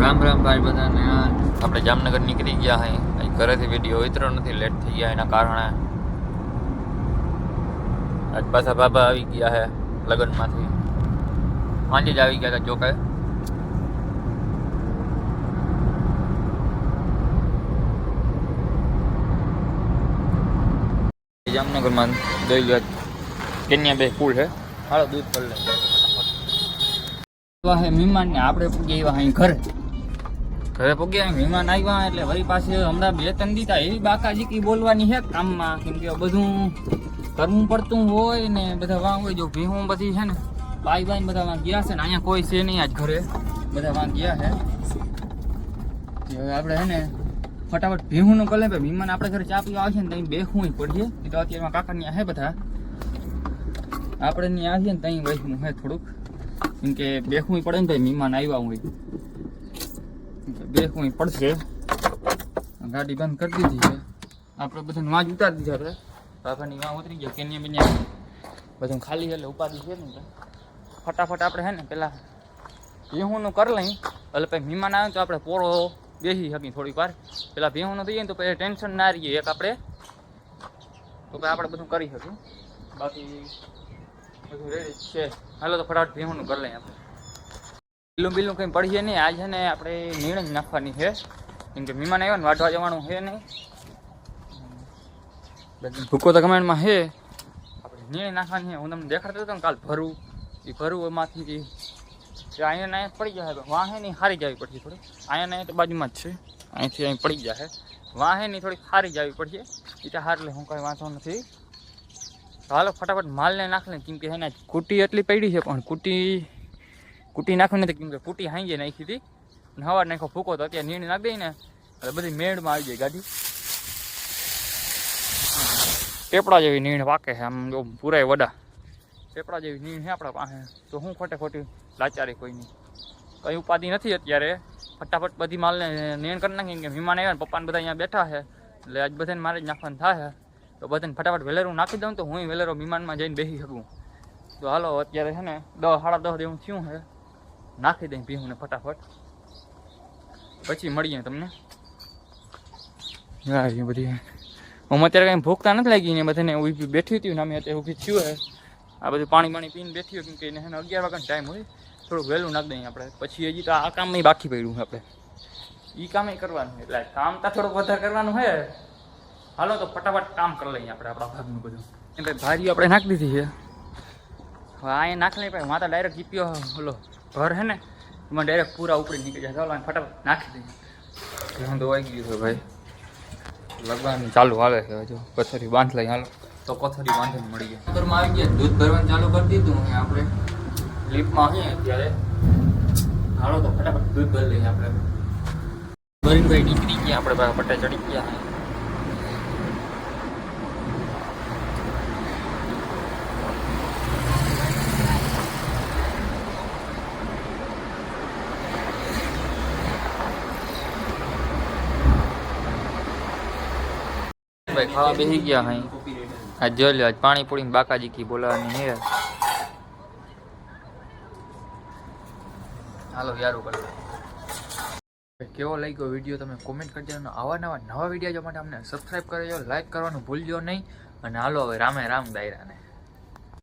રામ રામ ભાઈ બધાને. આપણે જામનગર નીકળી ગયા હે. ઘરેથી વિડીયો ઉતરો નથી, લેટ થઈ ગયા એના કારણે. આજ પાછા બાબા આવી ગયા હે લગ્નમાંથી. સાંજે જ આવી ગયા હતા જોકે. જામનગરમાં જોઈ લો કેન્યા બે પુલ છે. હાલો દૂધ પર લે હે મહેમાન ને આપણે પૂગી આવ્યા અહીં ઘરે પૂગ્યા. મહેમાન આવ્યા એટલે વળી પાસે હમણાં 2-3 દીધા એવી બાકાજીકી બોલવાની છે કામમાં, કેમ કે બધું કરવું પડતું હોય ને બધા વાં હોય. જો ભીહું બધી છે ને બાઈ બાઈ બધા વાં ગયા છે ને અહીંયા કોઈ છે નહીં આજ ઘરે, બધા વાં ગયા છે. હવે આપણે છે ને ફટાફટ ભીહું નું કલે મહેમાન આપણે ઘરે ચા પીવા આવશે ને ત્યાં બેહું પડીએ. એ તો અત્યારમાં કાકા ત્યાં હે બધા, આપણે ત્યાં આવીએ ને ત્યાં વહીનું હે થોડુંક, કેમ કે બેહું પડે ને ભાઈ મહેમાન આવ્યા હોય બેહું પડશે. ગાડી બંધ કરી દીધી છે આપણે, બધાને વાંચ ઉતારી દીધા આપણે. બાબાની વાં ઉતરી ગયા કેન્યા બેન્યા બધું ખાલી એટલે ઉપાધિ છે ને. ફટાફટ આપણે છે ને પેલા ભેહુંનું કરી લઈ એટલે પછી મહેમાન આવે તો આપણે પોળો બેસી શકીએ થોડીક વાર. પેલા ભેહુંનું થઈ જાય ને તો પછી ટેન્શન ના રહીએ એક આપણે, તો પછી આપણે બધું કરી શકીએ. બાકી બધું રેડી છે. હાલો તો ફટાફટ ભેહુંનું કરી લઈએ આપણે. બિલ્લું કંઈ પડીએ નહીં. આજ છે ને આપણે નીણ જ નાખવાની છે, કેમ કે મહેમાન આવ્યા ને વાઢવા જવાનું છે નહીં. ભૂકો તો કમેન્ટમાં છે આપણે નીણ નાખવાની છે. હું તમને દેખાડતો હતો ને કાલ ભરું, એ ભરું એમાંથી અહીંયા ના પડી જાય. વાહે નહીં હારી જવી પડશે થોડી. અહીંયા ના તો બાજુમાં જ છે, અહીંથી અહીં પડી જાય. વાહે નહીં થોડીક હારી જવી પડશે. એ તો હાર લે, હું કાંઈ વાંધો નથી. હાલો ફટાફટ માલને નાખ લે, કેમ કે એને કુટી એટલી પડી છે પણ કુટી નાખવી નથી, કેમ કે કુટી હાંજે નાખી હતી ને હવાર નાખો ફૂકો તો અત્યારે નીણ નાખી દઈ ને એટલે બધી મેળમાં આવી જાય ગાડી. ટેપડા જેવી નીણ પાકે છે આમ, જો પૂરાય વડા ટેપડા જેવી નીણ છે આપણા પાસે. તો હું ખોટી લાચારી કોઈની કંઈ ઉપાધિ નથી અત્યારે. ફટાફટ બધી માલને નીણ કરી નાખી, કે મહેમાન આવ્યા ને પપ્પાને બધા અહીંયા બેઠા છે એટલે આજ બધાને મારે જ નાખવાનું થાય. તો બધાને ફટાફટ વેલેરું નાખી દઉં તો હું વેલેરો મહેમાનમાં જઈને બેસી શકું. તો હાલો અત્યારે છે ને 10-10:30 જેવું થયું છે. નાખી દઈ ભીહું ને ફટાફટ, પછી મળીએ તમને. બધી હું અત્યારે કંઈ ભૂખતા નથી લાગી ને બધાને ઊભી બેઠી હતી ને અમે અત્યારે ઊભી થયું હે. આ બધું પાણી પીને બેઠી હોય, કેમ કે એને 11 વાગ્યાનો ટાઈમ હોય. થોડુંક વહેલું નાખી દઈએ આપણે. પછી હજી તો આ કામ બાકી પડ્યું આપણે, એ કામ કરવાનું એટલે કામ તો થોડુંક વધારે કરવાનું છે. હાલો તો ફટાફટ કામ કરી લઈએ આપણે આપણા ભાગનું બધું. એમ ભાઈ ભારી આપણે નાખી દીધી છે. હવે અહીંયા નાખી લઈએ ભાઈ માતા ડાયરેક્ટ જીપ્યો ઓલો ઘર છે ને એમાં ડાયરેક્ટ પૂરા ઉપડી નીકળી જાય. ચાલો ફટાફટ નાખી દઈએ. હું તો વાગી ગયું છે ભાઈ, લગવાનું ચાલુ આવે છે. હજુ કોથળી બાંધ લઈ. હાલો તો કોથળી બાંધીને મળી ગયા. ઘરમાં આવી ગયા, દૂધ ભરવાનું ચાલુ કરી દીધું. આપણે લિફ્ટમાં આવીએ અત્યારે. હાલો તો ફટાફટ દૂધ ભરી લઈએ આપણે. ભરીને ભાઈ નીકળી ગયા આપણે, પટ્ટે ચડી ગયા. ભાઈ ખાવા બેસી ગયા અહીં. આજ જોઈ લો, આજ પાણીપુરી બાકાજીકી બોલાવાની હે. હાલો યારું કરો. કેવો લાગ્યો વિડીયો તમે કોમેન્ટ કરજો. આવા નવા વિડીયો જોવા માટે અમને સબસ્ક્રાઈબ કરજો, લાઈક કરવાનું ભૂલજો નહીં. અને હાલો હવે રામે રામ દાયરાને.